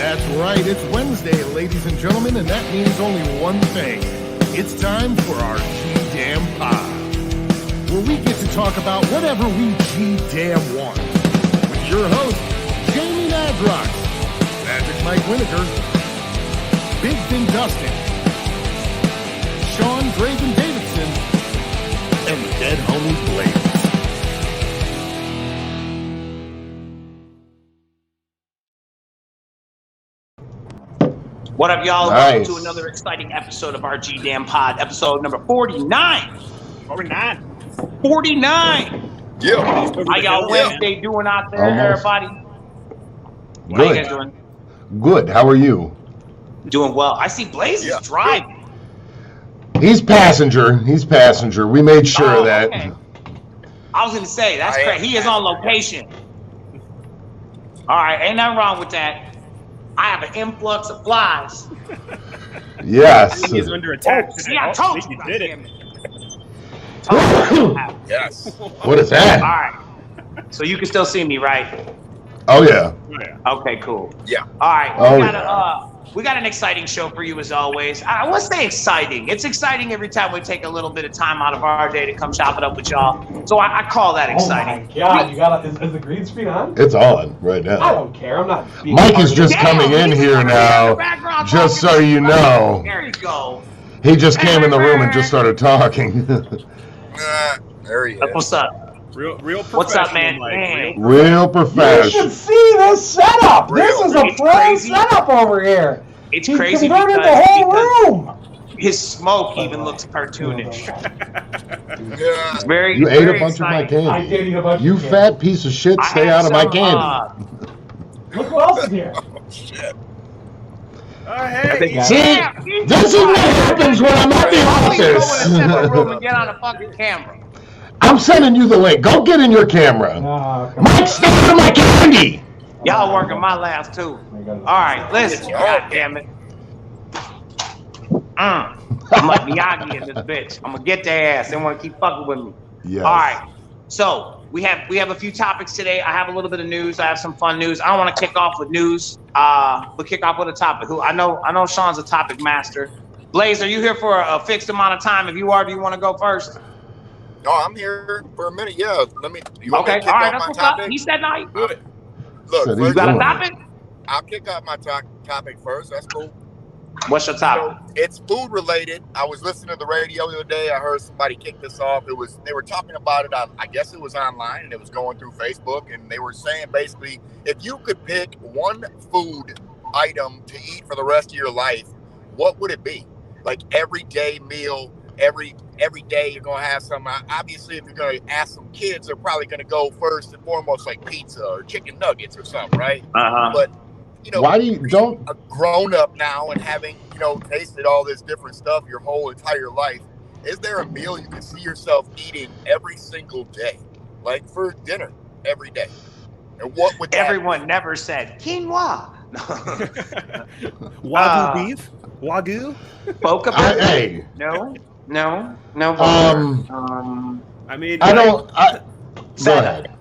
That's right, it's Wednesday, ladies and gentlemen, and that means only one thing. It's time for our G-Damn Pod, where we get to talk about whatever we G-Damn want. With your host, Jamie Nadrox, Magic Mike Winokur, Big Fin Dustin, Sean Draven Davidson, and the dead homie Blaze. What up, y'all? Nice. Welcome to another exciting episode of our G-Damn Pod, episode number 49. 49. Yeah. How y'all Wednesday doing out there, everybody? How you Good. guys doing? Good. How are you? Doing well. I see Blaze is driving. He's passenger. We made sure of that. Okay. I was going to say, that's crazy. He is on location. All right, ain't nothing wrong with that. I have an influx of flies. Yes. He is under attack. See, I told you. You did it. Yes. What is that? All right. So you can still see me, right? Oh, yeah. Okay, cool. Yeah. All right. Oh, We got an exciting show for you as always. I won't say exciting. It's exciting every time we take a little bit of time out of our day to come chop it up with y'all. So I call that exciting. Oh my God, you got is the green screen on? It's on right I now. don't care. I'm not. Being Mike part is of just it. coming in here now, just so you know. There you go. He just came in the room and just started talking. There he is. What's up? Real What's up, man? Mike. Dang. Real You professional. should see this setup. This is a It's pro crazy. setup over here. It's He crazy converted because the whole room. his smoke even looks cartoonish. Yeah. It's very, You ate very a bunch of my exciting. I candy. did eat a bunch You of candy. fat piece of shit, I stay had out of my some, candy. Look who else is here. Oh, shit. Oh, hey. See, this is what happens when I'm at the Go in a separate room and office. get on a fucking camera. I'm sending you the link. Go get in your camera. Mike, stay out of my candy. Y'all working my last too. All right, listen. God damn it. I'm like Miyagi in this bitch. I'm gonna get their ass. They want to keep fucking with me. Yes. All right. So we have a few topics today. I have a little bit of news. I have some fun news. I don't want to kick off with news. But kick off with a topic. I know Sean's a topic master. Blaze, are you here for a fixed amount of time? If you are, do you want to go first? No, I'm here for a minute. Yeah. You want me Okay. to All kick right. off That's my what's up. topic? He said no. Look, Said You he's got a doing it. topic? I'll kick off my topic first. That's cool. What's your topic? So, it's food related. I was listening to the radio the other day. I heard somebody kick this off. They were talking about it on, I guess it was online, and it was going through Facebook, and they were saying basically, if you could pick one food item to eat for the rest of your life, what would it be? Like everyday meal, every day you're gonna have some. Obviously, if you're gonna ask some kids, they're probably gonna go first and foremost like pizza or chicken nuggets or something, right? But Why do you don't? A grown up now and having tasted all this different stuff your whole entire life, is there a meal you can see yourself eating every single day, like for dinner every day? And what would that Everyone never said quinoa. Wagyu beef? Wagyu? Boca Hey, No. I mean, I don't. Go Say ahead.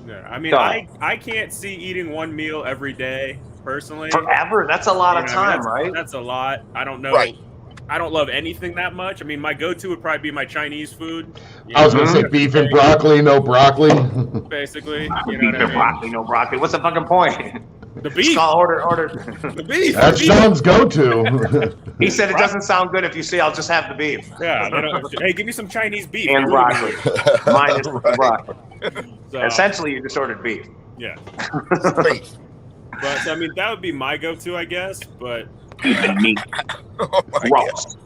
Yeah, I mean, Go I ahead. can't see eating one meal every day personally. Forever. That's a lot of You know, time, that's, right? That's a lot. I don't know. Right. I don't love anything that much. I mean, my go-to would probably be my Chinese food. I was gonna say beef and broccoli, no broccoli. Basically, you Beef know what I and mean? broccoli, no broccoli. What's the fucking point? The beef. Order. The beef. That's the beef. Sean's go-to. He said it doesn't sound good if you say I'll just have the beef. Yeah. Hey, give me some Chinese beef. And broccoli. Minus the broccoli. So, Essentially, you just ordered beef. yeah. Beef. But so, I mean, that would be my go-to, I guess. But Beef and meat. Oh my Gross.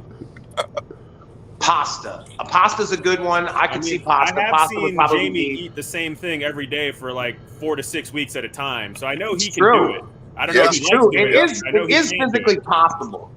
Pasta. A pasta's a good one. I can see pasta. I have Pasta would seen probably Jamie be. eat the same thing every day for like 4 to 6 weeks at a time, so I know he It's can true. do it. I don't Yeah, know if It's he true. likes doing It is. I know It he is can do physically it. possible.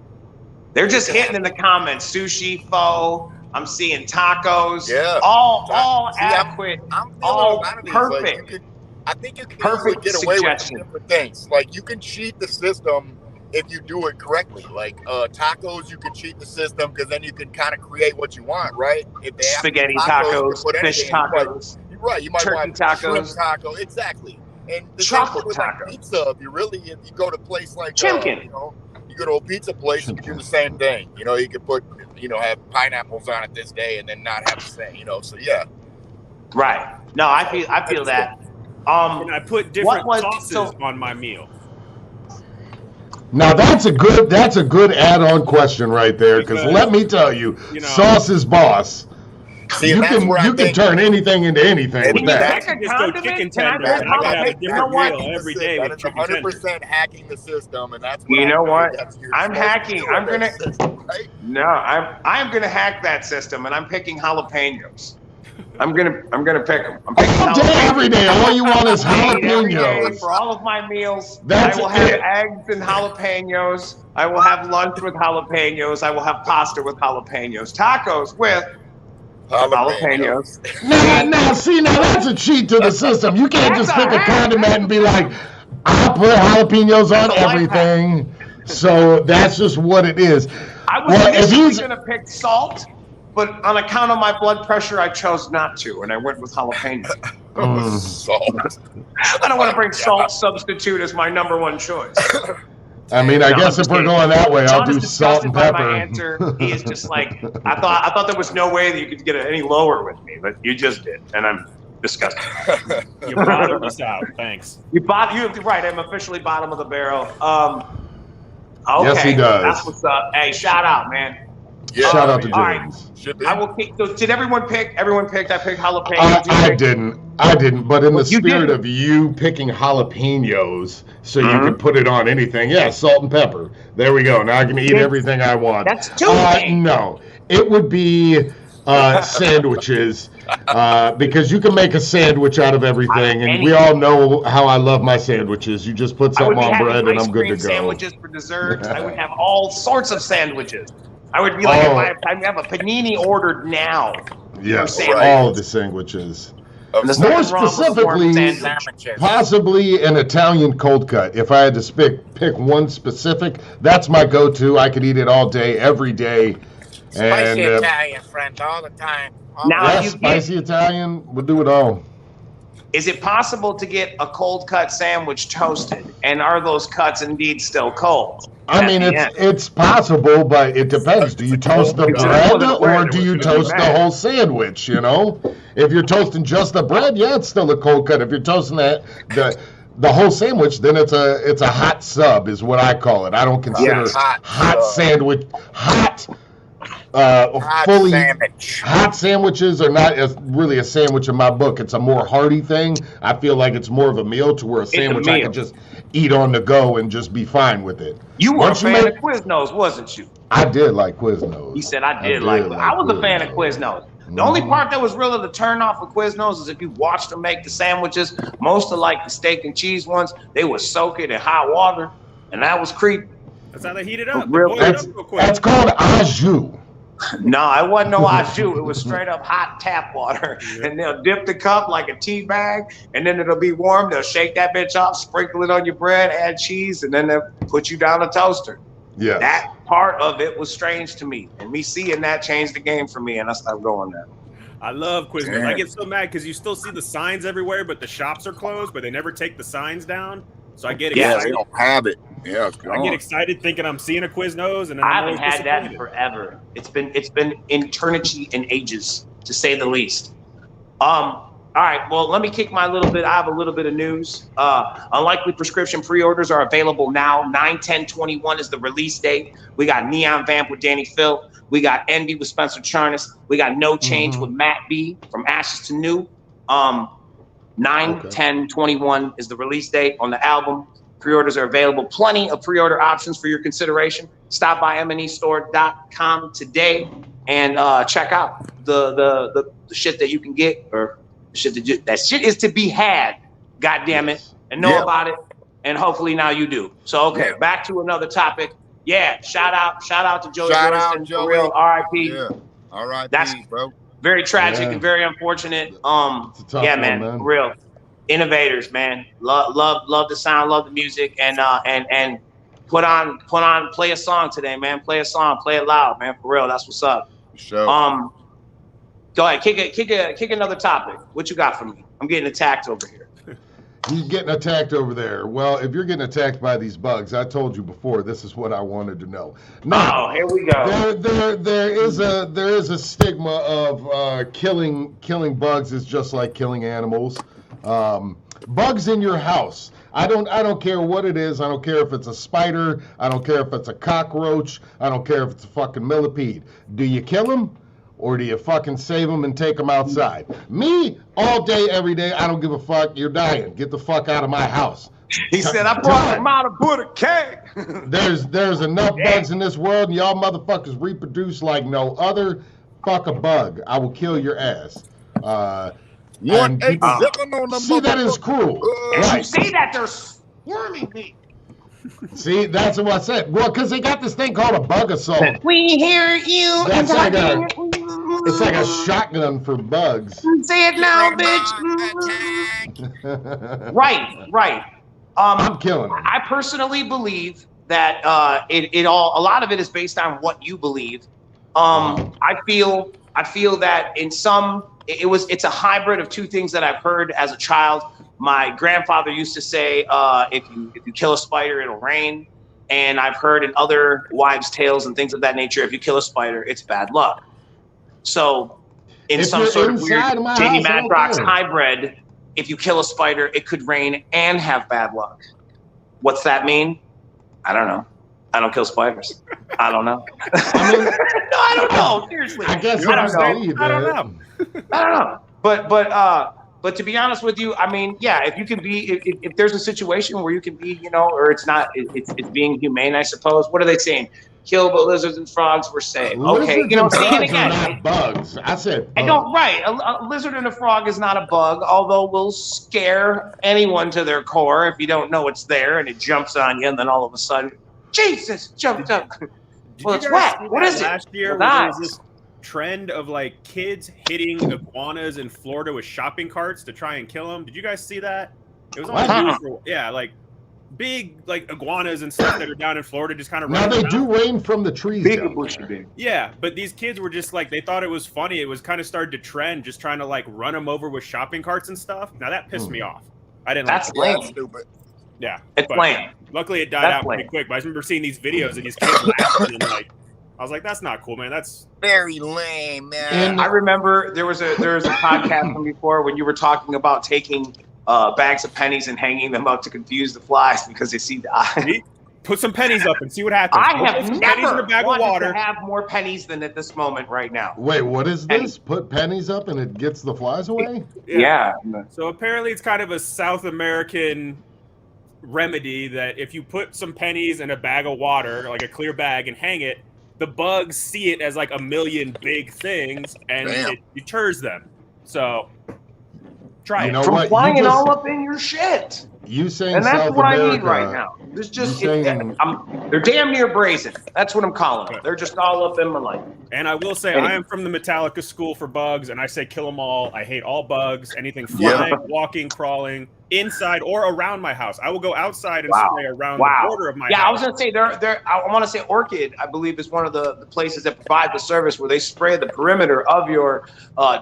They're just hitting in the comments. Sushi, pho. I'm seeing tacos. Yeah. All See, adequate. I'm feeling All a lot of these. perfect. Like, I think you can Perfect easily get away with suggestion. different things. Like you can cheat the system if you do it correctly. Like tacos, you can cheat the system because then you can kind of create what you want, right? If they ask Spaghetti you tacos, you can put fish anything in. tacos. You're right. You might Turkey want tacos. shrimp taco. Exactly. And the Chocolate same with taco. like pizza, if you go to a place like Chimkin. you go to a pizza place, you can do the same thing. You could put have pineapples on it this day and then not have the same. So yeah. Right. No, I feel that. And I put different what sauces on my meal. Now that's a good add-on question right there, because let me tell you, sauce is boss. See, you that's where I can turn anything into anything with that. I can just go chicken tender and I can have a different meal every day with chicken tender. 100% hacking the system, and that's what what I'm hacking. I'm gonna right? No, I'm gonna hack that system, and I'm picking jalapenos. I'm gonna pick them. I'm picking all day, every day. All you want is jalapenos. For all of my meals, That's I will have eggs and jalapenos. I will have lunch with jalapenos. I will have pasta with jalapenos. Tacos with jalapenos. Now that's a cheat to the system. You can't just pick a condiment and be like, I put jalapenos on everything. So that's just what it is. I was initially going to pick salt, but on account of my blood pressure, I chose not to, and I went with jalapeno. Salt. I don't want to bring salt substitute as my number one choice. I mean, I guess if we're going that way, I'll do salt and pepper. My answer. He is just like, I thought there was no way that you could get it any lower with me, but you just did, and I'm disgusted. You bottomed us out. Thanks. You're right. I'm officially bottom of the barrel. Okay, yes, he does. That's what's up. Hey, shout out, man. Yeah. Shout out to James. Right. I will pick. So did everyone pick? Everyone picked. I picked jalapenos. I didn't. But in the spirit of you picking jalapenos, so you can put it on anything. Yeah, salt and pepper. There we go. Now I can eat everything I want. That's two things. No, it would be sandwiches. Because you can make a sandwich out of everything, and we all know how I love my sandwiches. You just put something on bread, and I'm good to go. Sandwiches for dessert. I would have all sorts of sandwiches. I would be like, if I have a panini ordered now. Yes, all the sandwiches. More specifically, possibly an Italian cold cut. If I had to pick one specific, that's my go-to. I could eat it all day, every day. Spicy Italian, friend, all the time. Now, spicy Italian, we'll do it all. Is it possible to get a cold cut sandwich toasted? And are those cuts indeed still cold? I mean, it's possible, but it depends. Do you toast the bread or do you toast the whole sandwich, If you're toasting just the bread, yeah, it's still a cold cut. If you're toasting the whole sandwich, then it's a hot sub is what I call it. I don't consider hot sandwich fully sandwich. Hot sandwiches are not really a sandwich in my book. It's a more hearty thing. I feel like it's more of a meal to where a sandwich I can just eat on the go and just be fine with it. You were a fan of Quiznos, wasn't you? I did like Quiznos. He said I was a fan of Quiznos. The only part that was really the turn off of Quiznos is if you watched them make the sandwiches. Most of the steak and cheese ones, they would soak it in hot water, and that was creepy. That's how they heat it up. That's called au jus. No, it wasn't no au jus. It was straight up hot tap water. Yeah. And they'll dip the cup like a tea bag, and then it'll be warm. They'll shake that bitch off, sprinkle it on your bread, add cheese, and then they'll put you down a toaster. Yeah. That part of it was strange to me. And me seeing that changed the game for me, and I stopped going there. I love Quiznos. I get so mad because you still see the signs everywhere, but the shops are closed, but they never take the signs down. So I get excited. Yeah, they don't have it. Yeah, I get excited thinking I'm seeing a Quiznos, and then I haven't had that in forever. It's been eternity and ages, to say the least. All right, well, let me kick my little bit. I have a little bit of news. Unlikely prescription pre-orders are available now. 9/10/21 is the release date. We got Neon Vamp with Danny Phil. We got Envy with Spencer Charnas. We got No Change with Matt B from Ashes to New. 9/10/21 is the release date on the album. Pre-orders are available. Plenty of pre-order options for your consideration. Stop by mnestore.com today and check out the shit that you can get, or shit that shit is to be had. God damn it, and know about it, and hopefully now you do. So back to another topic. Yeah, shout out to Joey Wilson, for real. R.I.P. Yeah, R.I.P. That's bro. Very tragic and very unfortunate. Man, for real. Innovators, man. Love the sound, love the music, and play a song today, man. Play a song, play it loud, man. For real, that's what's up. Sure. Go ahead, kick another topic. What you got for me? I'm getting attacked over here. He's getting attacked over there. Well, if you're getting attacked by these bugs, I told you before, this is what I wanted to know. Now, here we go. There is a stigma of killing bugs is just like killing animals. Bugs in your house. I don't care what it is. I don't care if it's a spider. I don't care if it's a cockroach. I don't care if it's a fucking millipede. Do you kill them? Or do you fucking save them and take them outside? Me, all day, every day, I don't give a fuck. You're dying. Get the fuck out of my house. He said, I brought them out of Buddha cake. There's enough bugs in this world, and y'all motherfuckers reproduce like no other. Fuck a bug. I will kill your ass. See, that is cruel. And you see that they're swarming me. See, that's what I said. Well, because they got this thing called a bug assault. We hear you. That's it's like a shotgun for bugs. Say it now, bitch. Right. I'm killing them. I personally believe that a lot of it is based on what you believe. I feel that in some it's a hybrid of two things that I've heard as a child. My grandfather used to say, if you kill a spider, it'll rain. And I've heard in other wives' tales and things of that nature, if you kill a spider, it's bad luck. So in If some you're sort of inside weird my Jamie house, I don't Madrox care. hybrid, if you kill a spider, it could rain and have bad luck. What's that mean? I don't know. I don't kill spiders. I don't know. I mean, No, I don't know. Seriously. I guess I don't know. I don't know. I don't know. But to be honest with you, I mean, yeah, if you can be, if there's a situation where you can be, or it's not, it's being humane, I suppose. What are they saying? Kill, but lizards and frogs were saved. Okay, Lizards and say it frogs again. are not bugs. I said bugs. I don't, right. A lizard and a frog is not a bug, although will scare anyone to their core if you don't know it's there and it jumps on you and then all of a sudden, Jesus, jumped up. Well, it's wet. What is it? Last year, Well, there was this trend of like kids hitting iguanas in Florida with shopping carts to try and kill them. Did you guys see that? It was on the news for, like big like iguanas and stuff that are down in Florida just kind of Now they do rain from the trees. Big. Yeah, but these kids were just like, they thought it was funny. It was kind of started to trend, just trying to like run them over with shopping carts and stuff. Now that pissed me off. I didn't That's like lame. That's stupid. Yeah, It's but lame. luckily it died That's out pretty lame. quick. But I remember seeing these videos of these kids laughing and like, I was like, that's not cool, man. That's Very lame, man. And I remember there was a podcast from before when you were talking about taking bags of pennies and hanging them up to confuse the flies because they see the eye. See? Put some pennies up and see what happens. I Put have some pennies in a never bag of wanted water. to have more pennies than at this moment right now. Wait, what is Pennies. this? Put pennies up and it gets the flies away? Yeah. So apparently it's kind of a South American remedy that if you put some pennies in a bag of water, like a clear bag, and hang it, the bugs see it as like a million big things and Damn. it deters them. So try You it. know From what? flying You just- all up in your shit. You saying And that's South what America? I need right now. There's just, You saying- they're damn near brazen. That's what I'm calling them. They're just all up in my life. And I will say, Anyway. I am from the Metallica school for bugs, and I say kill them all. I hate all bugs, anything flying, walking, crawling, inside or around my house. I will go outside and spray around the border of my Yeah, house. I was gonna say I want to say Orchid, I believe, is one of the places that provide the service where they spray the perimeter of your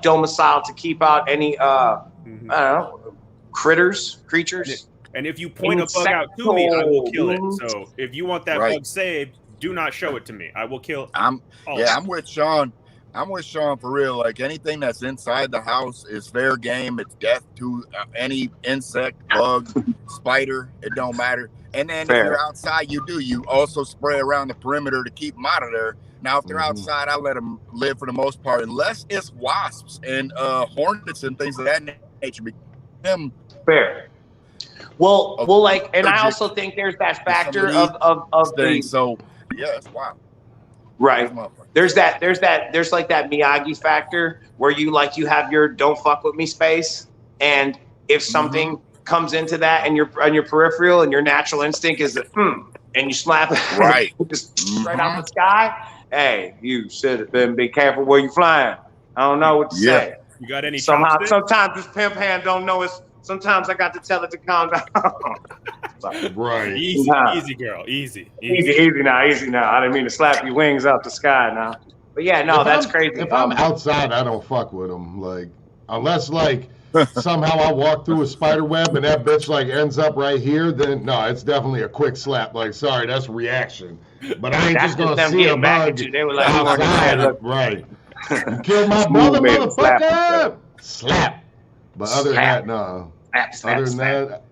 domicile to keep out any I don't know, creatures. And if you point a bug out to me, I will kill it. So if you want that Right. bug saved, do not show it to me. I will kill. I'm all yeah, of I'm with Sean. I'm with Sean for real. Like anything that's inside the house is fair game. It's death to any insect, bug, spider. It don't matter. And then Fair. if you're outside, you also spray around the perimeter to keep them out of there. Now, if they're outside, I let them live for the most part, unless it's wasps and hornets and things of that nature. Them Fair. Well, like, and I also think there's that factor of things. the So yes, wow. right. There's like that Miyagi factor where you have your don't fuck with me space, and if something comes into that and you're on your peripheral and your natural instinct is that and you slap it Right. just straight out the sky. Hey, you should be careful where you flying. I don't know what to say. You got any? Sometimes chopsticks? this pimp hand don't know it's. Sometimes I got to tell it to calm down. Sorry. Right. Easy, Nah. easy, girl, easy. Easy now. I didn't mean to slap your wings out the sky now. But yeah, no, If that's I'm- crazy. If I'm outside, I don't fuck with them. Like, unless like somehow I walk through a spider web and that bitch like ends up right here, then no, it's definitely a quick slap. Like, sorry, that's reaction. But I ain't That's just gonna them see a getting back bug at you. They were like, "We want to outside. look." Right. You killed my Smooth brother, man, slap motherfucker. Slap. But other than Slap. that, no. Slap, Other than slap. that,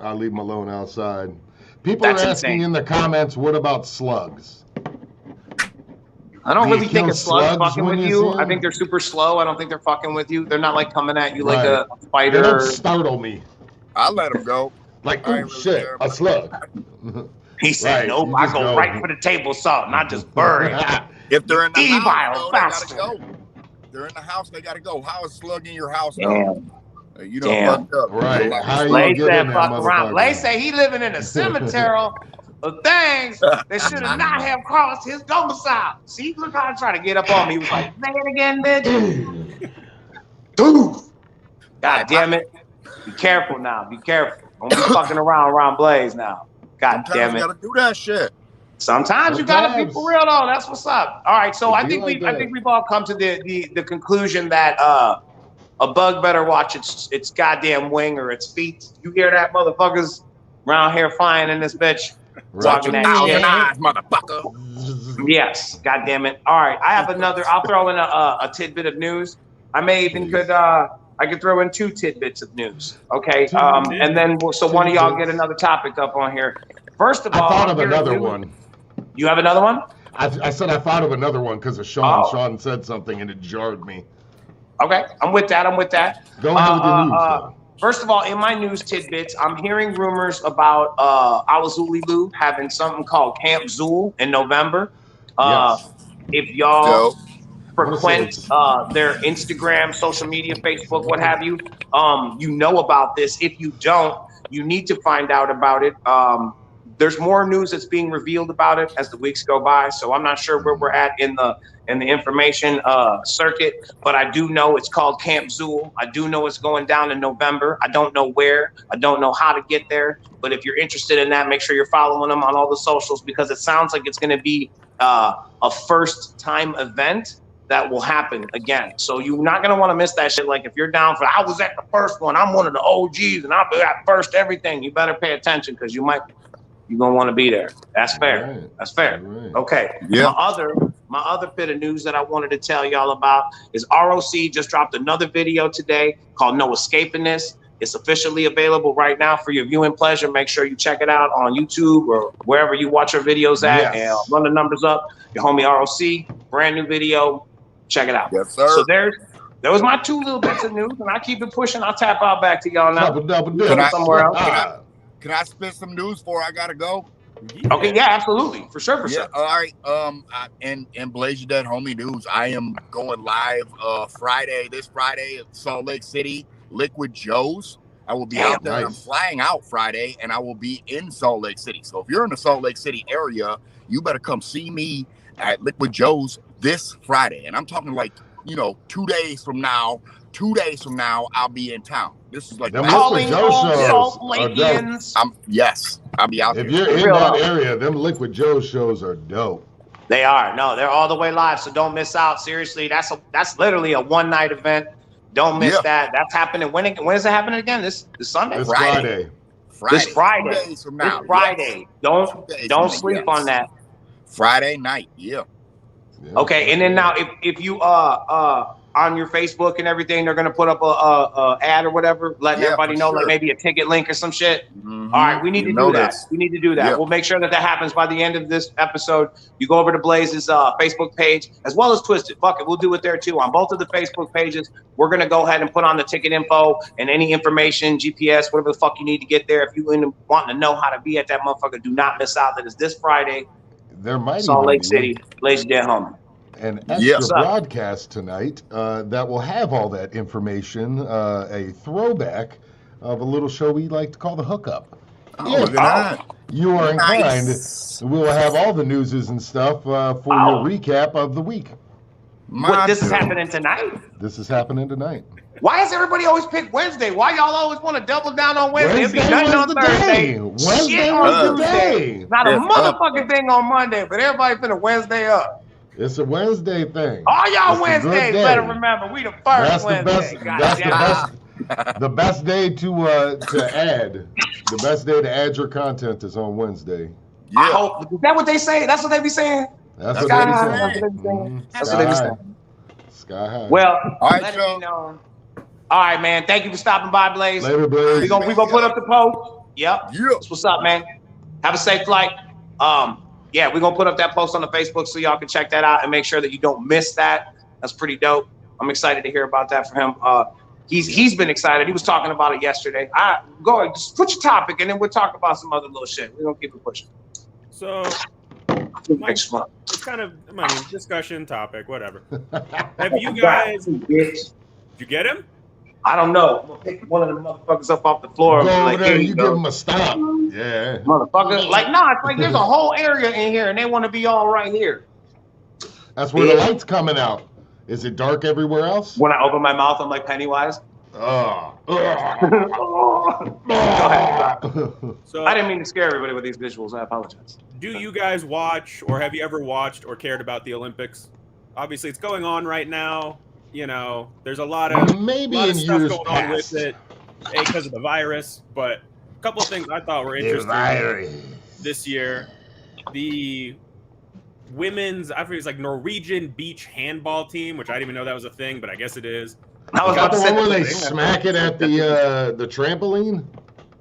I'll leave them alone outside. People That's are asking insane. in the comments, what about slugs? I don't Do you really think kill a slug's slugs fucking when with you see you. I 'em? think they're super slow. I don't think they're fucking with you. They're not like coming at you like Right. a They spider. don't startle me. I let them go. Like, I oh ain't really shit, care a about slug. He said, Right, "Nope, you I just go go. right for the table salt, and I just bury it." If they're in the Evil house, though, they bastard. gotta go. If they're in the house, they gotta go. How is slug in your house, Damn. though? You done Damn. fucked up. Right. You like How you Blaze get in said, there, "Fuck around." motherfucker? Blaze said he living in a cemetery of things that should have not have crossed his domicile. See, look how I try to get up on me. He was like, "Say it again, bitch." Dude. God damn it. Be careful now. Be careful. Don't be fucking around Blaze now. God Sometimes damn you it. gotta do that shit. Sometimes you gotta be Sometimes. for real though. That's what's up. All right, so It I be think like I that. think we've all come to the conclusion that a bug better watch its goddamn wing or its feet. You hear that, motherfuckers? Around here flying in this bitch, talking that shit. 1,000 eyes, motherfucker. Yes, god damn it. All right, I have another. I'll throw in a tidbit of news. I may even I could throw in 2 tidbits of news. Okay, and then so one of y'all get another topic up on here. First of I all, thought I'm of hearing another news- one. You have another one? I said I thought of another one because of Sean. Oh. Sean said something and it jarred me. Okay, I'm with that. Go ahead with your news, though. First of all, in my news tidbits, I'm hearing rumors about Awazuliloo having something called Camp Zool in November. Yes. If y'all Dope. frequent their Instagram, social media, Facebook, what have you, you know about this. If you don't, you need to find out about it. There's more news that's being revealed about it as the weeks go by, so I'm not sure where we're at in the information circuit, but I do know it's called Camp Zool. I do know it's going down in November. I don't know where. I don't know how to get there, but if you're interested in that, make sure you're following them on all the socials because it sounds like it's going to be a first-time event that will happen again. So you're not going to want to miss that shit. Like if you're down for, I was at the first one, I'm one of the OGs, and I'll be at first everything. You better pay attention because you're gonna want to be there. That's fair. Right. That's fair. Right. Okay. Yeah. My other bit of news that I wanted to tell y'all about is ROC just dropped another video today called No Escaping This. It's officially available right now for your viewing pleasure. Make sure you check it out on YouTube or wherever you watch your videos at. Yes. And run the numbers up. Your homie ROC, brand new video. Check it out. Yes, sir. So there was my 2 little bits of news, and I keep it pushing. I'll tap out back to y'all now. Double. Can I- somewhere else? Can I spit some news before I gotta go? Okay, yeah, absolutely. For sure. All right. And Blaze Your Dead homie news. I am going live this Friday at Salt Lake City, Liquid Joe's. I will be out there. Nice. I'm flying out Friday, and I will be in Salt Lake City. So if you're in the Salt Lake City area, you better come see me at Liquid Joe's this Friday. And I'm talking like 2 days from now. 2 days from now, I'll be in town. This is like Them Calling Liquid Joe all shows Salt are dope. Lakeans. I'll be out If there. you're in Real that up. area, them Liquid Joe shows are dope. They are. No, they're all the way live, so don't miss out. Seriously, that's literally a one-night event. Don't miss that. That's happening. When is it happening again? This Sunday? It's Friday. Friday. This Friday. 2 days from now. This Friday. Yes. 2 days Don't from sleep now, on that. Friday night. Yeah. Yeah. Okay, and then now if you on your Facebook and everything, they're gonna put up a ad or whatever, letting everybody for know, sure. like maybe a ticket link or some shit. Mhm. All right, we need to do that. this. We need to do that. Yeah. We'll make sure that happens by the end of this episode. You go over to Blaze's Facebook page as well as Twiztid. Fuck it, we'll do it there too. On both of the Facebook pages, we're gonna go ahead and put on the ticket info and any information, GPS, whatever the fuck you need to get there. If you want to know how to be at that motherfucker, do not miss out. That is this Friday, There might Salt even Lake be City, Blaze Your Dead homie. an extra Yes. broadcast tonight that will have all that information, a throwback of a little show we like to call the Hookup. Oh, look at that. You are inclined, Nice. we will have all the newses and stuff for your recap of the week. What, this is dude. happening tonight? This is happening tonight. Why does everybody always pick Wednesday? Why y'all always want to double down on Wednesday? It'd be nothing on Thursday. Wednesday Shit was on the Tuesday. day. Not a It's motherfucking thing on Monday, but everybody finna Wednesday up. It's a Wednesday thing. All y'all It's a good Wednesdays day. better remember we the first That's the Wednesday. best. God That's the damn it. best. The best day to add your content is on Wednesday. Yeah. I hope. Is that what they say? That's what they be saying? That's That's what they be what saying. I'm saying. Mhm. That's what they be Sky saying. high. Sky high. Well, All right, let it so be known. All right, man. Thank you for stopping by, Blaze. Later, Blaze. We gonna put up the post. Yep. yeah. That's what's up, man. Have a safe flight. Yeah, we're gonna put up that post on the Facebook so y'all can check that out and make sure that you don't miss that. That's pretty dope. I'm excited to hear about that for him. He's been excited. He was talking about it yesterday. Go ahead, just put your topic and then we'll talk about some other little shit. We're gonna keep it pushing. So Next month. it's kind of discussion topic, whatever. Have you guys? Did you get him? I don't know. I'm gonna pick one of the motherfuckers up off the floor. Go over Like, there. here You go. give him a stop. Yeah. Motherfucker. Like, nah, it's like there's a whole area in here and they want to be all right here. That's where the light's coming out. Is it dark everywhere else? When I open my mouth, I'm like Pennywise. Oh. So I didn't mean to scare everybody with these visuals. I apologize. do you guys watch, or have you ever watched or cared about the Olympics? Obviously, it's going on right now. You know, there's a lot of Maybe a lot in of stuff years going on past. with it, because of the virus. But a couple of things I thought were interesting this year. The women's, I forget, it's like Norwegian beach handball team, which I didn't even know that was a thing, but I guess it is. I was Got about to the say one where they thing. smack it at the trampoline?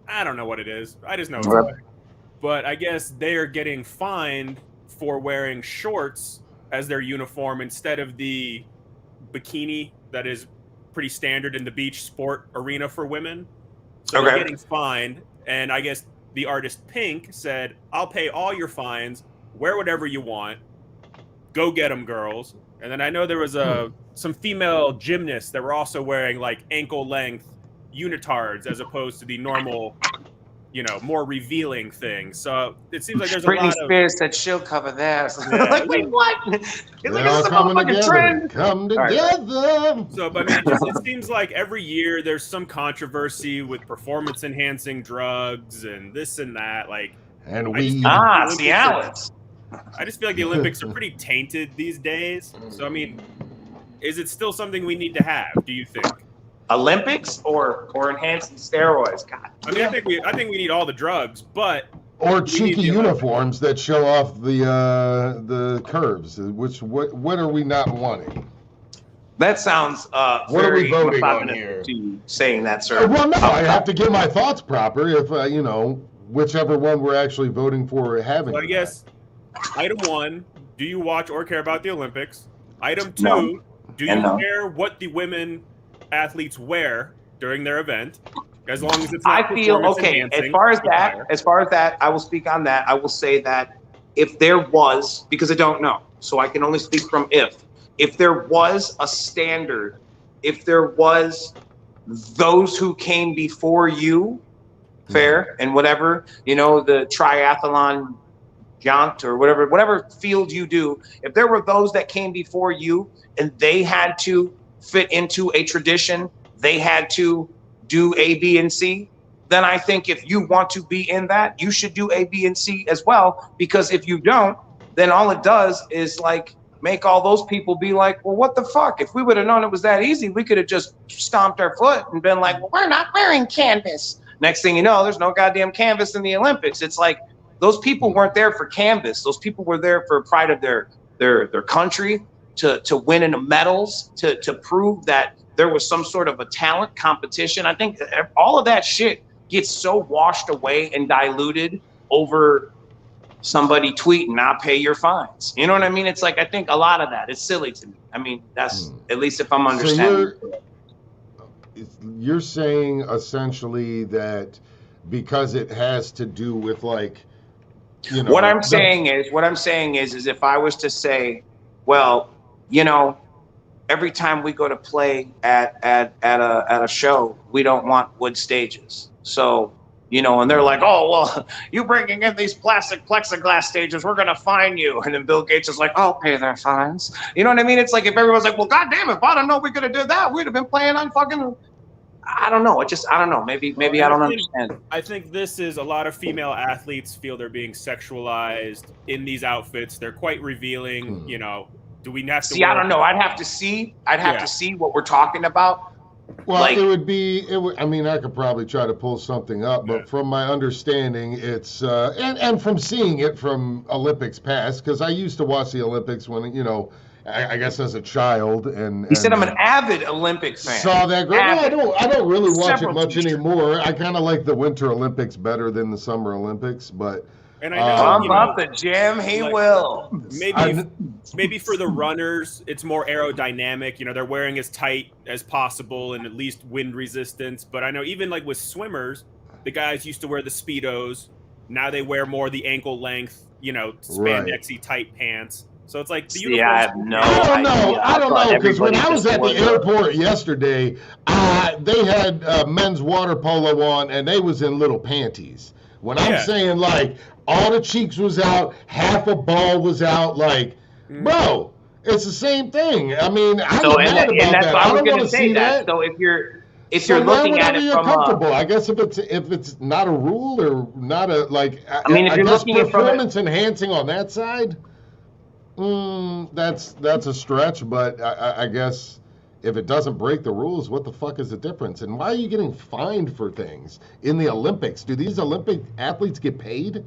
I don't know what it is. I just know it's Right. a thing. But I guess they are getting fined for wearing shorts as their uniform instead of the bikini that is pretty standard in the beach sport arena for women. So they're Okay. getting fined, and I guess the artist Pink said, "I'll pay all your fines. Wear whatever you want. Go get them, girls." And then I know there was some female gymnasts that were also wearing like ankle length unitards as opposed to the normal, you know, more revealing thing. So it seems like there's a Britney lot of Spears said she'll cover that. Yeah. Like, wait, what? It's They're like, all this is a coming motherfucking together. trend. Come right. together. So, but I mean, it seems like every year there's some controversy with performance-enhancing drugs and this and that. Like, And I just- we. See, Alex. I just feel like the Olympics are pretty tainted these days. So, I mean, is it still something we need to have? Do you think? Olympics or enhancing steroids? God. I mean, I think we need all the drugs, but Or need cheeky the uniforms that show off the curves. What are we not wanting? That sounds What are very we voting on misogynistic here? to you saying that, sir. Well, no, I have to get my thoughts proper if whichever one we're actually voting for or having. so I guess item 1: do you watch or care about the Olympics? Item 2: No. do you And no. care what the women athletes wear during their event? As long as it's not I feel okay. performance-enhancing, As far as that, I will speak on that. I will say that if there was, because I don't know, so I can only speak from if there was a standard, if there was those who came before you, fair, and whatever, the triathlon jaunt or whatever field you do, if there were those that came before you and they had to fit into a tradition, they had to do A, B, and C, then I think if you want to be in that, you should do A, B, and C as well. Because if you don't, then all it does is like make all those people be like, well, what the fuck? If we would have known it was that easy, we could have just stomped our foot and been like, well, we're not wearing canvas. Next thing you know, there's no goddamn canvas in the Olympics. It's like those people weren't there for canvas. Those people were there for pride of their country, to win in the medals, to prove that there was some sort of a talent competition. I think all of that shit gets so washed away and diluted over somebody tweeting, I'll pay your fines. You know what I mean? It's like, I think a lot of that is silly to me. I mean, that's at least if I'm understanding. So you're saying essentially that because it has to do with like, what I'm saying is if I was to say, well, every time we go to play at a show, we don't want wood stages. So, and they're like, oh, well, you bringing in these plastic plexiglass stages, we're going to fine you. And then Bill Gates is like, I'll pay their fines. You know what I mean? It's like if everyone's like, well, goddamn, if I don't know we could have did that, we'd have been playing on fucking, I don't know. I don't know. Maybe I don't understand. I think this is a lot of female athletes feel they're being sexualized in these outfits. They're quite revealing, Do we have to See, I don't know. I'd have to see what we're talking about. Well, Like- it would be. I mean, I could probably try to pull something up, but from my understanding, it's and from seeing it from Olympics past, because I used to watch the Olympics when I guess as a child, and He said I'm an avid Olympic fan. saw that great. No, I don't really watch it Several much t-shirts. anymore. I kind of like the Winter Olympics better than the Summer Olympics, but And I know, I'm you know, about to jam. He like- will. maybe for the runners, it's more aerodynamic. You know, they're wearing as tight as possible and at least wind resistance. But I know even like with swimmers, the guys used to wear the Speedos. Now they wear more the ankle length, spandexy tight pants. So it's like the See, I have uniforms. no I don't know, because when I was at the everybody airport yesterday, they had men's water polo on, and they was in little panties. When I'm saying, like, all the cheeks was out, half a ball was out, like, bro, it's the same thing. I mean, I'm So, mad and about that's that. why I I was don't going want to to say see that. that. So if you're So looking why at would it be from uncomfortable? I guess if it's not a rule or not a like. I mean, if you're guess looking at it from performance enhancing on that side, that's a stretch. But I guess if it doesn't break the rules, what the fuck is the difference? And why are you getting fined for things in the Olympics? Do these Olympic athletes get paid?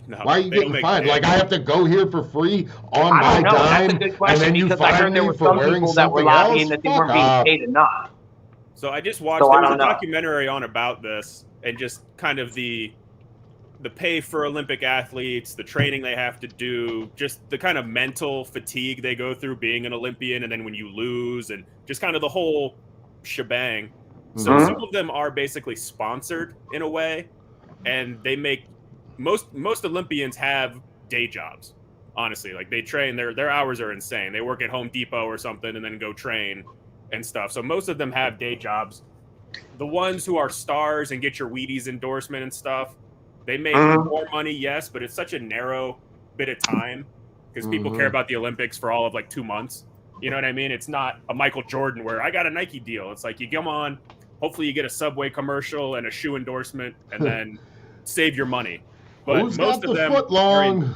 No, Why are you they don't getting make fined? pay. Like I have to go here for free on I my don't know. dime, That's a good question and then you because I fine heard there me were for some wearing people that were something lobbying else? that they Fuck weren't being off. paid enough. So I just watched. So There I was a don't know. documentary on about this, and just kind of the pay for Olympic athletes, the training they have to do, just the kind of mental fatigue they go through being an Olympian, and then when you lose, and just kind of the whole shebang. So Mhm. some of them are basically sponsored in a way, and they make most Olympians have day jobs. Honestly, like they train, their hours are insane. They work at Home Depot or something, and then go train and stuff. So most of them have day jobs. The ones who are stars and get your Wheaties endorsement and stuff, they make more money, yes, but it's such a narrow bit of time because people care about the Olympics for all of like 2 months. You know what I mean? It's not a Michael Jordan where I got a Nike deal. It's like you come on, hopefully you get a Subway commercial and a shoe endorsement, and then save your money. But Who's most got of the them foot are in- long?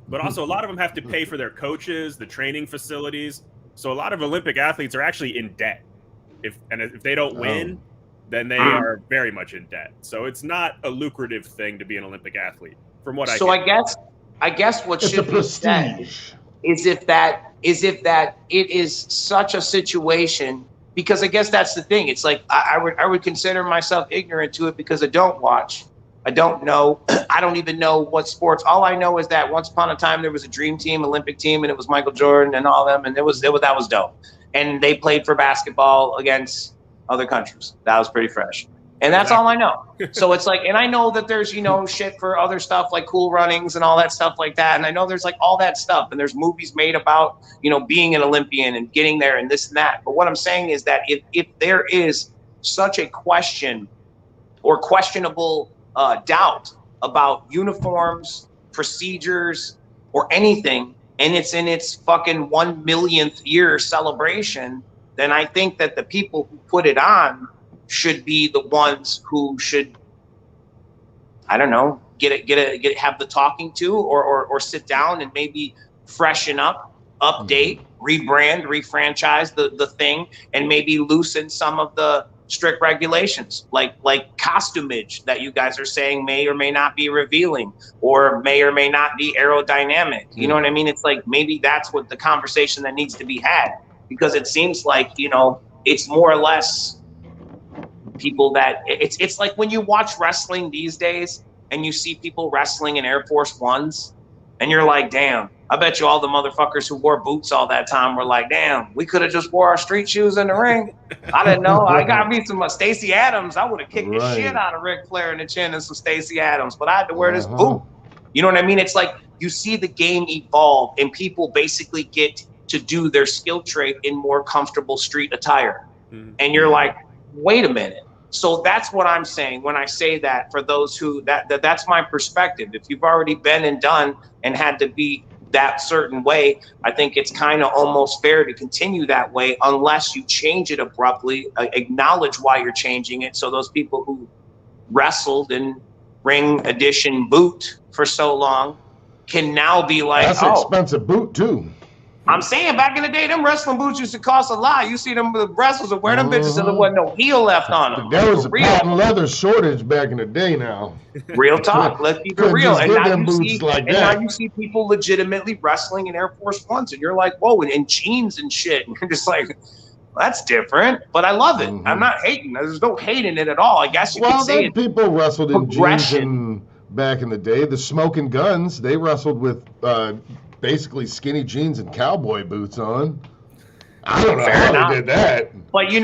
but also a lot of them have to pay for their coaches, the training facilities. So a lot of Olympic athletes are actually in debt. If they don't win, then they are very much in debt. So it's not a lucrative thing to be an Olympic athlete, from what I So hear. I guess what It's a should be said prestige. is if that it is such a situation, because I guess that's the thing. It's like I would consider myself ignorant to it because I don't watch. I don't know. I don't even know what sports. All I know is that once upon a time there was a dream team, Olympic team, and it was Michael Jordan and all them, and that was dope. And they played for basketball against other countries. That was pretty fresh. And that's all I know. So it's like, and I know that there's, shit for other stuff like Cool Runnings and all that stuff like that. And I know there's like all that stuff. And there's movies made about, being an Olympian and getting there and this and that. But what I'm saying is that if there is such a question or questionable doubt about uniforms, procedures, or anything, and it's in its fucking 1 millionth year celebration, then I think that the people who put it on should be the ones who should, I don't know, have the talking to, or sit down and maybe freshen up, update, rebrand, refranchise the thing, and maybe loosen some of the strict regulations, like costumage that you guys are saying may or may not be revealing, or may or may not be aerodynamic. You know what I mean? It's like maybe that's what the conversation that needs to be had, because it seems like it's more or less people that it's like when you watch wrestling these days and you see people wrestling in Air Force Ones, and you're like, damn, I bet you all the motherfuckers who wore boots all that time were like, damn, we could have just wore our street shoes in the ring. I didn't know. I got me some Stacey Adams. I would have kicked the shit out of Ric Flair in the chin and some Stacey Adams, but I had to wear this boot. You know what I mean? It's like you see the game evolve and people basically get to do their skill trait in more comfortable street attire. And you're like, wait a minute. So that's what I'm saying when I say that, for those who that's my perspective. If you've already been and done and had to be that certain way, I think it's kind of almost fair to continue that way unless you change it abruptly, acknowledge why you're changing it. So those people who wrestled in ring edition boot for so long can now be like, That's an expensive boot too. I'm saying back in the day, them wrestling boots used to cost a lot. You see them the wrestlers that wear them bitches and there wasn't no heel left on them. There was a patent leather shortage back in the day now. Real talk. Let's keep it Couldn't real. just And get now, them you boots see, like and now that. you see people legitimately wrestling in Air Force Ones, and you're like, whoa, and jeans and shit. And you're just like, well, that's different, but I love it. I'm not hating. There's no hate in it at all. I guess you could say it. People wrestled in jeans Progression. back in the day. The Smoking Guns, they wrestled with basically skinny jeans and cowboy boots on. I don't know how they did that. But you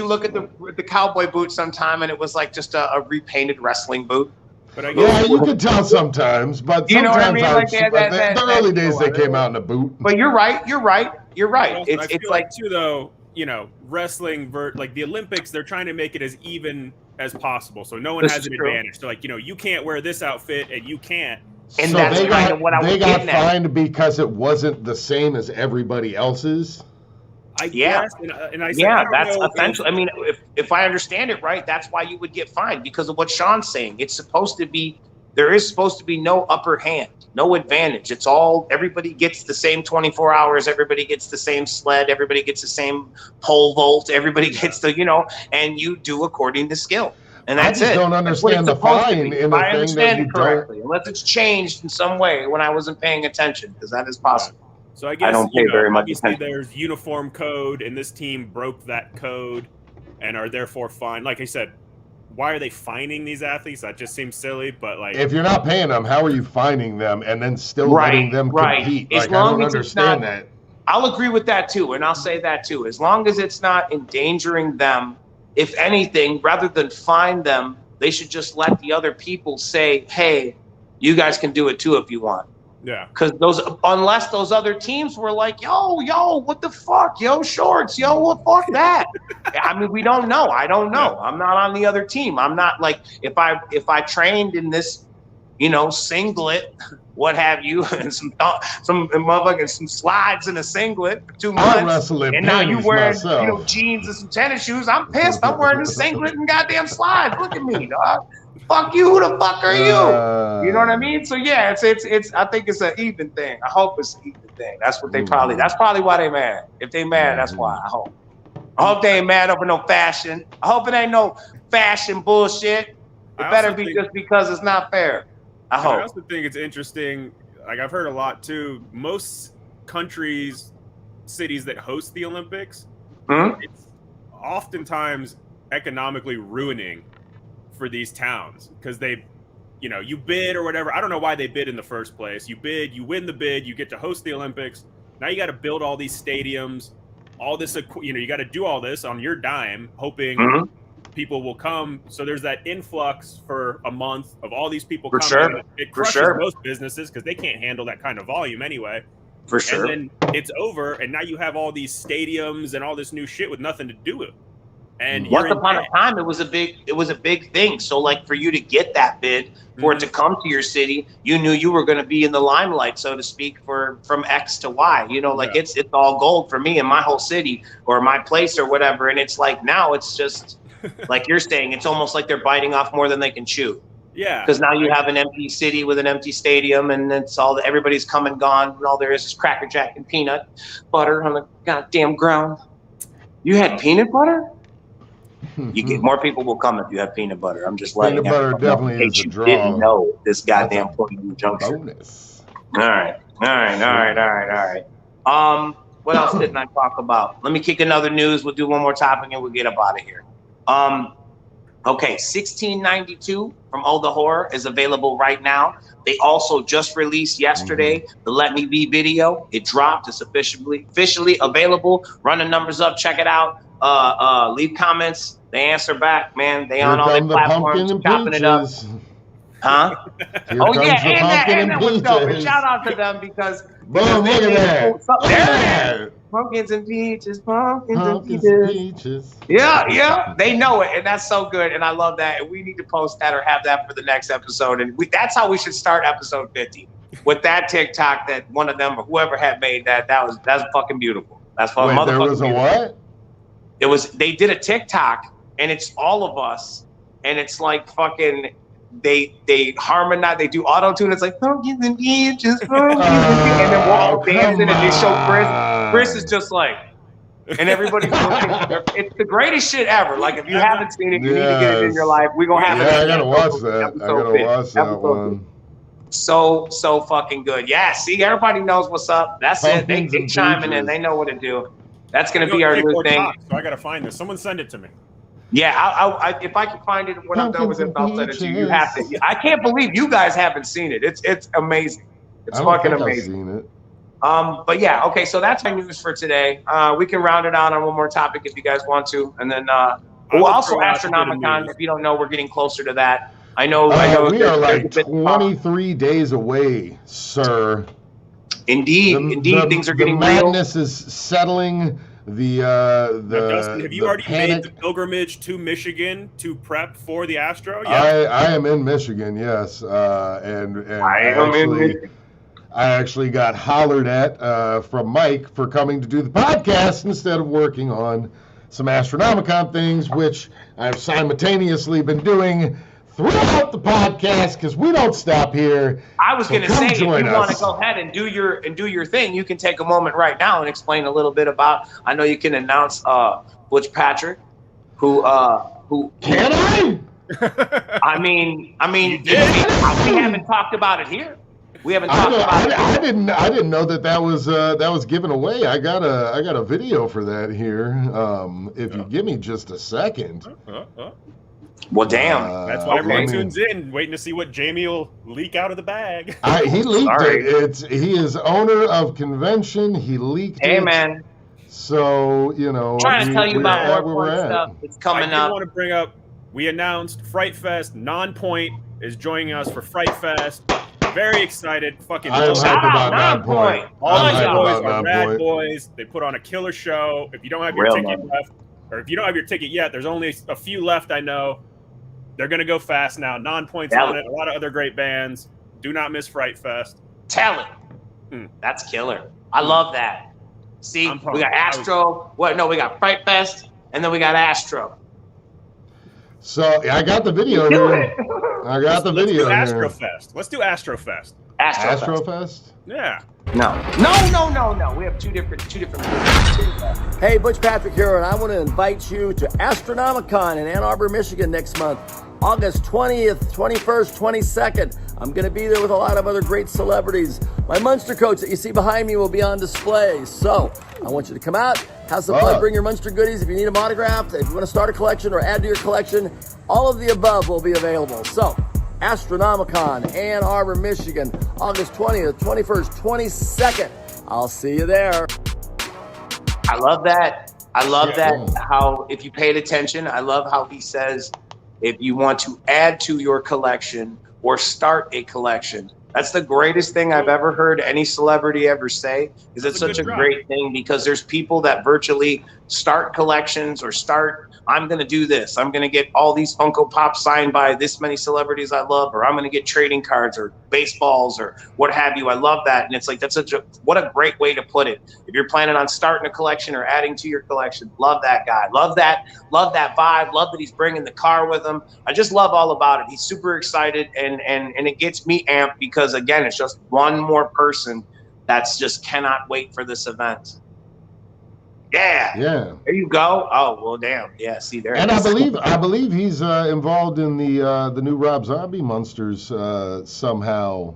look at the cowboy boot sometime, and it was like just a repainted wrestling boot. But I guess, Yeah, you could tell sometimes, but You know what I mean? sometimes Like the early days they came out in a boot. But you're right. I feel It's like too though, wrestling like the Olympics, they're trying to make it as even as possible, so no one This has is an true. advantage. So like, you can't wear this outfit and you can't. And So that's they kind got, of what I was they got getting at. fined because it wasn't the same as everybody else's. I Yeah. guess, and I said, Yeah, I don't that's know if- essentially. I mean, if I understand it right, that's why you would get fined because of what Sean's saying. It's supposed to be. There is supposed to be no upper hand, no advantage. It's all, everybody gets the same 24 hours. Everybody gets the same sled. Everybody gets the same pole vault. Everybody gets and you do according to skill. And that's I just it. don't That's what understand it's the supposed to fine be, in if the I thing that understand you it don't. correctly, unless it's changed in some way when I wasn't paying attention, because that is possible. So I guess don't pay very much obviously attention. there's uniform code, and this team broke that code and are therefore fined. Like I said, why are they fining these athletes? That just seems silly. But like, If you're not paying them, how are you finding them and then still letting them compete? As Like, long I don't as it's understand not- that. I'll agree with that too, and I'll say that too. As long as it's not endangering them, if anything, rather than fine them, they should just let the other people say, "Hey, you guys can do it too if you want." yeah, Because unless those other teams were like, yo, what the fuck, yo, shorts, yo, what fuck that? I mean, we don't know. I don't know. I'm not on the other team. I'm not like, if I trained in this, singlet, what have you, and some motherfucking some slides in a singlet for 2 months, I wrestle in and now you panties wearing myself. jeans and some tennis shoes. I'm pissed. I'm wearing a singlet and goddamn slides. Look at me, dog. Fuck you. Who the fuck are you? You know what I mean? So yeah, it's. I think it's an even thing. I hope it's an even thing. That's what they probably. That's probably why they mad. If they mad, that's why. I hope they ain't mad over no fashion. I hope it ain't no fashion bullshit. It I better also be think- just because it's not fair. I And I hope. also think it's interesting. Like I've heard a lot too. Most countries, cities that host the Olympics, it's oftentimes economically ruining for these towns because they, you bid or whatever. I don't know why they bid in the first place. You bid, you win the bid, you get to host the Olympics. Now you got to build all these stadiums, all this. You got to do all this on your dime, hoping people will come. So there's that influx for a month of all these people For coming. sure. It For crushes sure. most businesses because they can't handle that kind of volume anyway. For sure. And then it's over, and now you have all these stadiums and all this new shit with nothing to do with it. And Once upon a time, it was a big thing. So like for you to get that bid, for it to come to your city, you knew you were going to be in the limelight, so to speak, from X to Y. It's all gold for me and my whole city or my place or whatever. And it's like now it's just like you're saying, it's almost like they're biting off more than they can chew. Yeah. Because now you have an empty city with an empty stadium, and it's everybody's come and gone, and all there is Cracker Jack and peanut butter on the goddamn ground. You had peanut butter? You get more people will come if you have peanut butter. I'm just letting Peanut butter everybody know definitely in is case a you draw. didn't know this goddamn point in the junction. Bonus. All right. What else didn't I talk about? Let me kick another news. We'll do one more topic and we'll get up out of here. Okay, 1692 from Oh the Horror is available right now. They also just released yesterday the Let Me Be video. It dropped. It's officially available. Run the numbers up. Check it out. Leave comments. They answer back, man. They on all their platforms, chopping it up. Huh? Here Oh comes yeah, the pumpkin and that was dope. And peaches. shout out to them because Boom, look at that. There it is. Pumpkins and peaches, pumpkins and Pumpkins and peaches. peaches. Yeah, they know it, and that's so good, and I love that. And we need to post that or have that for the next episode, and that's how we should start episode 50 with that TikTok that one of them or whoever had made that. That's fucking beautiful. That's fucking Wait, there motherfucking was a beautiful. what? They did a TikTok, and it's all of us, and it's like fucking they harmonize, they do auto tune. It's like focus and beat, just focus and then we're all dancing and they show Chris is just like, and everybody's looking. It's the greatest shit ever. Like if you haven't seen it, you need to get it in your life. We're gonna have it. Yeah, I gotta watch that. I gotta watch that one. So fucking good. Yeah, see, everybody knows what's up. That's it. They chiming in. They know what to do. That's gonna be our new thing. So I gotta find this. Someone send it to me. Yeah, I if I can find it when I'm done with it, I'll send it to you. You have to. I can't believe you guys haven't seen it. It's amazing. It's fucking amazing. I've seen it. But yeah, okay, so that's my news for today. We can round it out on one more topic if you guys want to, and then we'll also Astronomicon. If you don't know, we're getting closer to that. I know we are like 23 days away, sir. Indeed, things are getting real. The madness is settling. Dustin, have you already made the pilgrimage to Michigan to prep for the Astro? Yeah. I am in Michigan, yes, and I actually got hollered at from Mike for coming to do the podcast instead of working on some Astronomicon things, which I've simultaneously been doing throughout the podcast because we don't stop here. I was going to say, if you want to go ahead and do your thing, you can take a moment right now and explain a little bit about. I know you can announce Butch Patrick, who can I? I mean, we haven't talked about it here. We haven't talked about it. I didn't know that was given away. I got a video for that here. If you give me just a second. Well, damn. That's why everyone tunes in, waiting to see what Jamie will leak out of the bag. He leaked it. He is owner of Convention. He leaked it. Hey, man. So, trying to tell you about more stuff that's coming up. I want to bring up, we announced Fright Fest. Non-Point is joining us for Fright Fest. Very excited. Fucking I'm hyped about Non-Point. All these boys are rad boys. They put on a killer show. If you don't have your ticket left, or if you don't have your ticket yet, there's only a few left, I know. They're going to go fast now. Non-Point's on it. A lot of other great bands. Do not miss Fright Fest. Tell it. That's killer. I love that. See, we got Astro. We got Fright Fest, and then we got Astro. So I got the video here. I got the video here. Let's do Astrofest. Astrofest? Yeah. No. We have two different. Hey, Butch Patrick here, and I want to invite you to Astronomicon in Ann Arbor, Michigan next month, August 20th, 21st, 22nd. I'm going to be there with a lot of other great celebrities. My Munster coats that you see behind me will be on display. So I want you to come out, have some fun, bring your Munster goodies. If you need them autographed, if you want to start a collection or add to your collection, all of the above will be available. So Astronomicon, Ann Arbor, Michigan, August 20th, 21st, 22nd. I'll see you there. I love that. How, if you paid attention, I love how he says, if you want to add to your collection or start a collection. That's the greatest thing I've ever heard any celebrity ever say. Is it's such a great thing because there's people that virtually start collections or I'm going to do this. I'm going to get all these Funko Pops signed by this many celebrities I love, or I'm going to get trading cards or baseballs or what have you. I love that. And it's like, what a great way to put it. If you're planning on starting a collection or adding to your collection, love that guy. Love that vibe. Love that he's bringing the car with him. I just love all about it. He's super excited and it gets me amped because again, it's just one more person that's just cannot wait for this event. Yeah. There you go. Oh well, damn. Yeah. See there. And I believe he's involved in the new Rob Zombie Monsters somehow.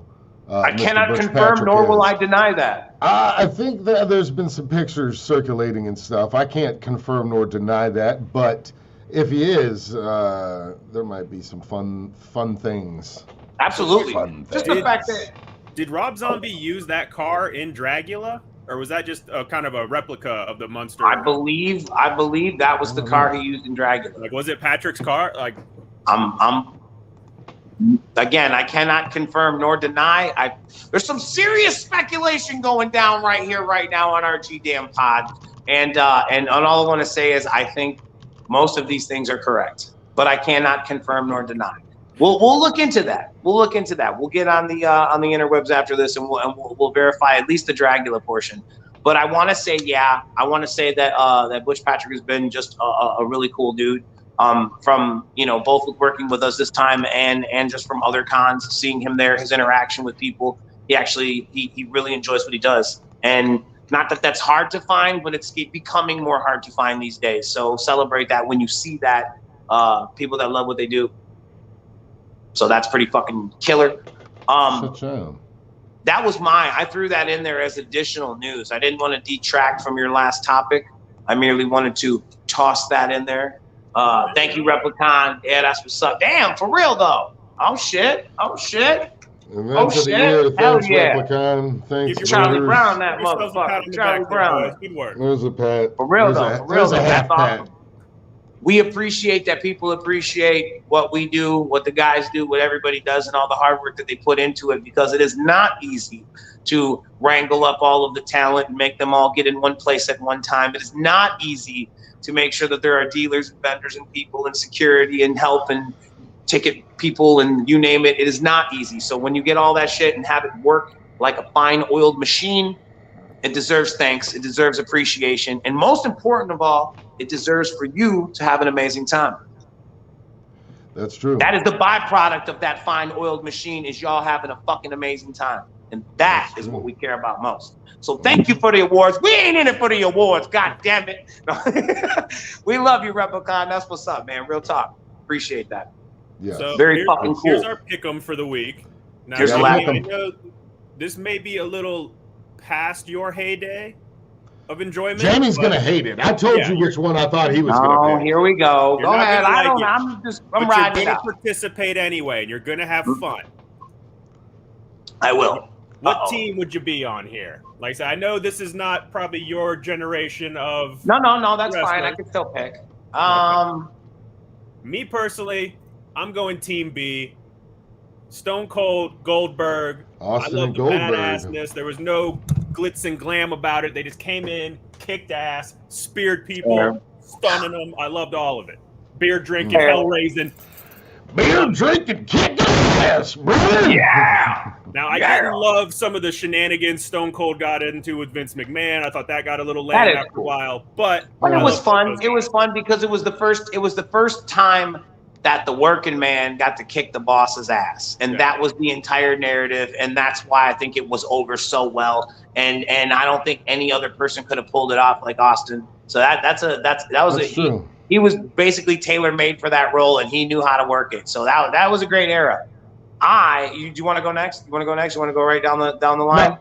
I cannot confirm, nor will I deny that. I think that there's been some pictures circulating and stuff. I can't confirm nor deny that, but if he is, there might be some fun things. Absolutely. Just the fact that. Did Rob Zombie use that car in Dragula? Or was that just a kind of a replica of the Munster? I believe that was the car he used in Dragula. Like, was it Patrick's car? Like, again, I cannot confirm nor deny. There's some serious speculation going down right here, right now on our G-Damn pod. And all I want to say is I think most of these things are correct, but I cannot confirm nor deny. We'll look into that. We'll get on the interwebs after this, and we'll verify at least the Dragula portion. But I want to say, that Butch Patrick has been just a really cool dude. from both working with us this time and just from other cons, seeing him there, his interaction with people. He really enjoys what he does, and not that that's hard to find, but it's becoming more hard to find these days. So celebrate that when you see that, people that love what they do. So that's pretty fucking killer. That was I threw that in there as additional news. I didn't want to detract from your last topic. I merely wanted to toss that in there. Thank you, Replicon. Yeah, that's what's up. Damn, for real though. Oh shit. Event of the year. Thanks, Replicon. Thanks, Charlie Brown, that motherfucker. Charlie Brown. Good work. There's a pat. For real though. For real though. That's awesome. We appreciate that people appreciate what we do, what the guys do, what everybody does, and all the hard work that they put into it, because it is not easy to wrangle up all of the talent and make them all get in one place at one time. It is not easy to make sure that there are dealers and vendors and people and security and help and ticket people and you name it. It is not easy. So when you get all that shit and have it work like a fine oiled machine, it deserves thanks. It deserves appreciation. And most important of all, it deserves for you to have an amazing time. That's true. That is the byproduct of that fine oiled machine, is y'all having a fucking amazing time. And that is what we care about most. So thank you for the awards. We ain't in it for the awards. God damn it. We love you, Replicon. That's what's up, man. Real talk. Appreciate that. Yeah. So very fucking cool. Here's our pick'em for the week. Now, Here's the last one. I know this may be a little past your heyday of enjoyment. Jamie's gonna hate it. I told you which one I thought he was gonna pick. Here we go. You're go ahead. I'm riding it You're out. gonna participate anyway, and you're gonna have fun. I will. What team would you be on here? Like I said, I know this is not probably your generation of. No, that's fine. I can still pick. Me personally, I'm going Team B. Stone Cold Goldberg. Austin I love and the Goldberg. badassness. There was no glitz and glam about it. They just came in, kicked ass, speared people, stunning them. I loved all of it. Beer drinking, hell raising. Beer drinking, kick ass, brother. Yeah. Now, I didn't love some of the shenanigans Stone Cold got into with Vince McMahon. I thought that got a little lame after a while. But it was fun. It was fun because it was the first time that the working man got to kick the boss's ass. And that was the entire narrative. And that's why I think it was over so well. And I don't think any other person could have pulled it off like Austin. So he was basically tailor-made for that role, and he knew how to work it. So that was a great era. Do you want to go next? You want to go right down the line?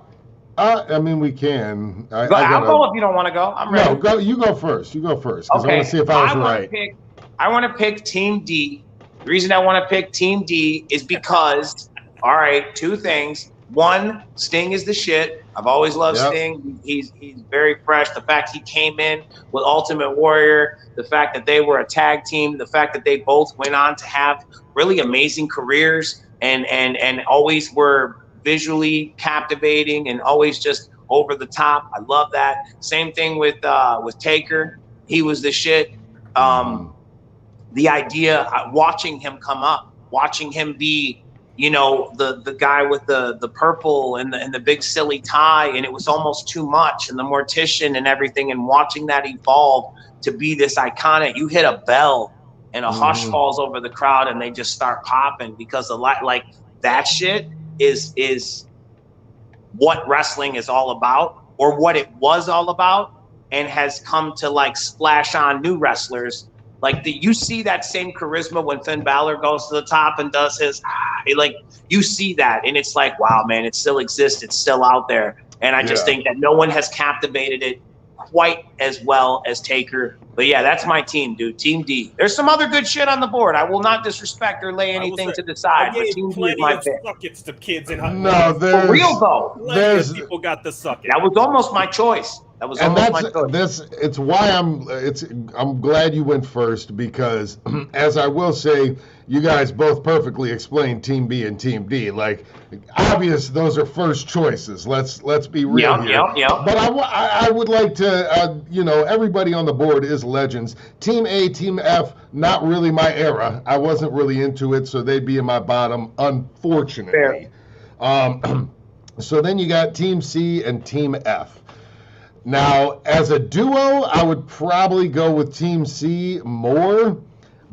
No. I mean, we can. I'll go if you don't want to go. I'm ready. No, go. You go first. Because I want to see if I was right. I want to pick Team D. The reason I want to pick Team D is because, all right, two things. One, Sting is the shit. I've always loved Sting. He's very fresh. The fact he came in with Ultimate Warrior, the fact that they were a tag team, the fact that they both went on to have really amazing careers and always were visually captivating and always just over the top. I love that. Same thing with Taker. He was the shit. The idea, watching him come up, watching him be, the guy with the purple and the big silly tie, and it was almost too much, and the Mortician and everything, and watching that evolve to be this iconic. You hit a bell and a hush falls over the crowd, and they just start popping because like that shit is what wrestling is all about, or what it was all about, and has come to like splash on new wrestlers. Like you see that same charisma when Finn Balor goes to the top and does his, you see that, and it's like, wow, man, it still exists, it's still out there, and I just think that no one has captivated it quite as well as Taker. But yeah, that's my team, dude. Team D. There's some other good shit on the board. I will not disrespect or lay anything to the side. But Team D is my pick. Suckets to kids in no, for real though. People got the suck it. That was almost my choice. That was almost my choice. It's why I'm glad you went first, because as I will say, you guys both perfectly explained Team B and Team D. Like, obvious, those are first choices. Let's be real here. But I would like to, everybody on the board is legends. Team A, Team F, not really my era. I wasn't really into it, so they'd be in my bottom, unfortunately. So then you got Team C and Team F. Now, as a duo, I would probably go with Team C more.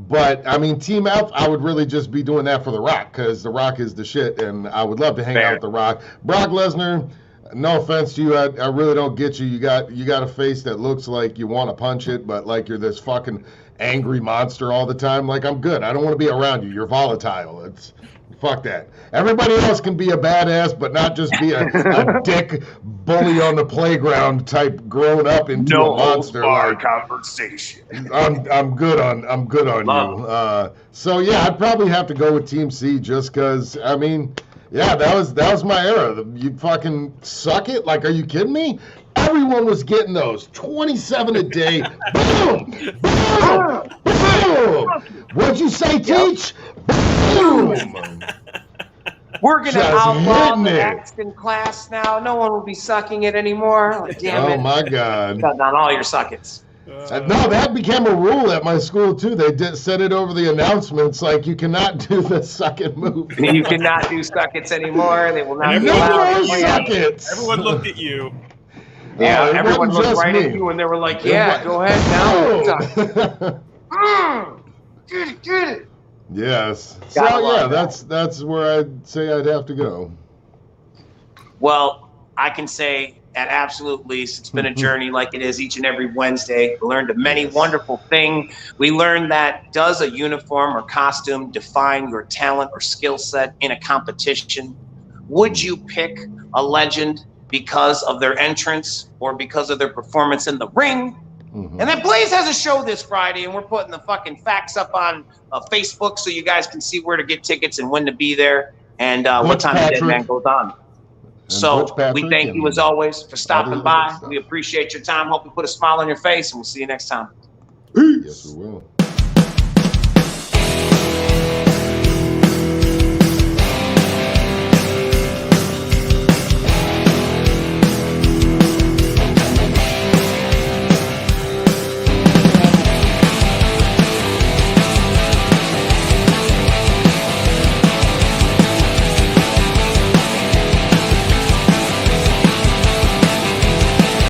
But I mean, Team F, I would really just be doing that for The Rock because The Rock is the shit, and I would love to hang out with The Rock. Brock Lesnar, no offense to you, I really don't get you. You got a face that looks like you want to punch it, but like you're this fucking angry monster all the time. Like, I'm good. I don't want to be around you. You're volatile. It's fuck that. Everybody else can be a badass, but not just be a dick bully on the playground type grown up into a monster. Like, conversation. I'm good on you. So yeah, I'd probably have to go with Team C just because I mean, yeah, that was my era. You fucking suck it. Like, are you kidding me? Everyone was getting those 27 a day. Boom, boom, boom. What'd you say, Teach? Boom. We're gonna Just outlaw hitting the it. Mexican class now. No one will be sucking it anymore. Oh, damn it! Oh my God. Cut down all your suckets. No, that became a rule at my school too. They did set it over the announcements, like you cannot do the suck it move. You cannot do suckets anymore. They will not be No allowed. more to play. suck it. Everyone looked at you. Yeah, it everyone wasn't looked just right me. at you, and they were like, "Yeah, go ahead now." Oh. Get it. Yes. Gotta So yeah, love that. that's where I'd say I'd have to go. Well, I can say at absolute least, it's been a journey like it is each and every Wednesday. We learned a many wonderful things. We learned that does a uniform or costume define your talent or skill set in a competition? Would you pick a legend because of their entrance or because of their performance in the ring? And then Blaze has a show this Friday, and we're putting the fucking facts up on Facebook so you guys can see where to get tickets and when to be there and what time the Dead Man goes on. So we thank you as always for stopping by. We appreciate your time. Hope we put a smile on your face, and we'll see you next time. Yes, we will.